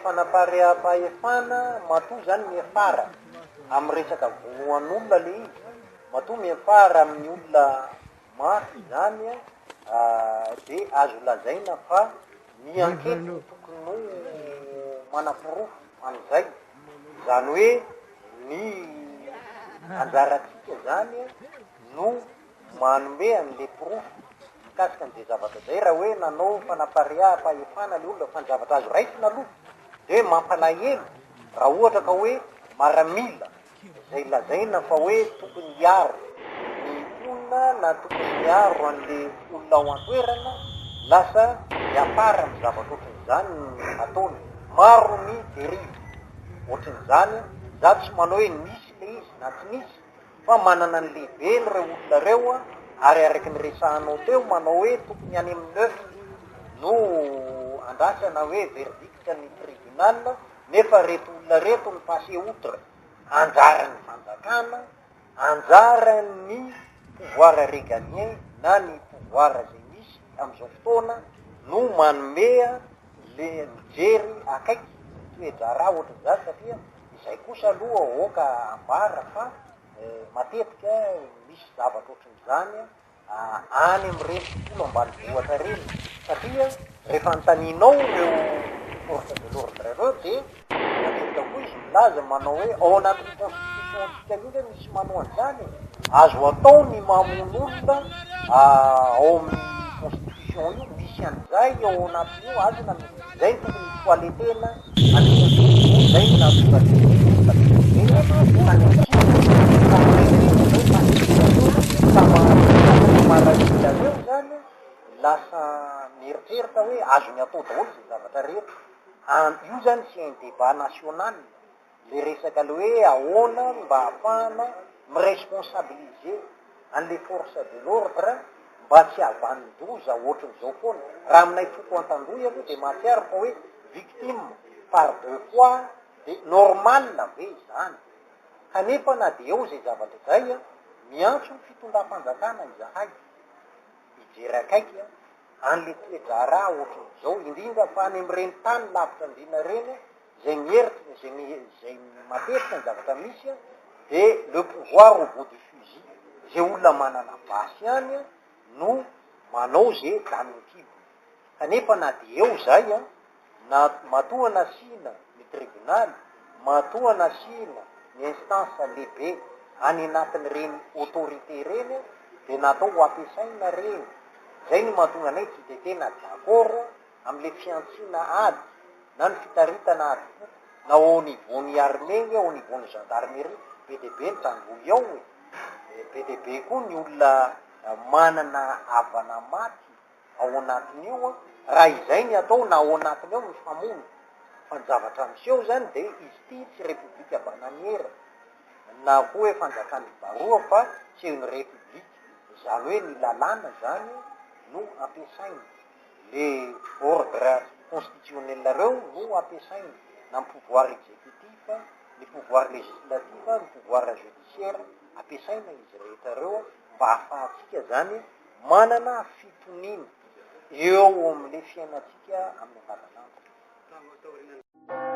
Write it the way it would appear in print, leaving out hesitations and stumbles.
fanapaream-pahefana matoa zany miafara amin'ny resaka vonoan'olona le izy matoa miafara amin'ny olona mafy zany de azo lazaina fa miankety tokony ho manapirofo an'izay zany hoe ny anjaratsika zany no manome an'le pirofo mikasika an'izay zavatra zay raha hoe nanao fanapaream-pahefana le olona fanjavatra azo raisina aloha de mampalahelo raha ohatra ka hoe maramila zay lazaina fa hoe tokony hiaro ny olona na tokony miaro an'le olona ao an-toerana lasa miafara amin'ny zavatra ohatran'izany ataony maro ny derive ohatran'izany za tsy manao hoe nisy le izy na tsy nisy fa manana ny lehibeny reo olona reo ary araiky ny resahanao teo manao hoe tokony any amin'ny neuf no andrasana hoe verdict ny tribunal nefa reto olona reto ny passé outre anjaran'ny fanjakana anjaran'ny pouvoir régalien na ny pouvoir zay misy am'izao fotoana no manomea le mijery akaiky toejara ohatra zany satria izay kosa aloha oka ambara fa matetika misy zavatra ohatran'izany any am'ireny tontolo ambanivohatra reny satria rehefa antaninao reo force de l'ordre reo de matetika koa izy milaza manao hoe ao anatin'ny constitution tsika mihitsy misy manao an'izany azo atao ny mamon'olona ao amin'ny constitution io misy an'izay ao anatin'io azo na zay tokony toaletena zay namarailareo zany lasa mieritreritra hoe azony atao daholo zay zavatra rehetra io zany sy un débat national le resaka le hoe ahoana mba hafahana miresponsabiliser an'le force de l'ordre mba tsy havandoza ohatran'izao foana raha aminay foko an-tandroy aloha de mahatsiaro fa hoe victime par deux fois de normal ve zany kanefa na de eo zay zavatra zay miantso ny fitondram-panjakana izahay ijery akaiky an'le toejara ohatran'izao indrindra fa any am'ireny tany lavitra andrina reny zay mieritry zay matetika ny zavatra misy de le pouvoir au bout du fusil zay olona manana basy any no manao zay danon-kibo kanefa na de eo zay na matoa nasina ny tribunal matoa nasina ny instance lehibe any anatin'ireny autorité reny de natao ho ampiasaina reny zay ny mahatonga anay tsy de tena d'accord am'le fiantsina ady na ny fitaritana ady na au niveau-ny armée au niveau-ny gendarmerie be de be ny tangoy ao be de be koa ny olona manana havana maty ao anatin'io raha izay ny atao na ao anatiny ao ny famono fa ny zavatra miseho zany de izy ty tsy republika bananiera na koa hoe fanjakany baroa fa tsy eo ny republique zany hoe ny lalàna zany no ampiasaina le ordre constitutionnel reo no ampiasaina na ny pouvoir exécutif ny pouvoir législatif ny pouvoir judiciaire ampiasaina izy rehetra reo mba hahafahatsika zany manana fitonina eo am'le fiainatsika amin'ny andavanandro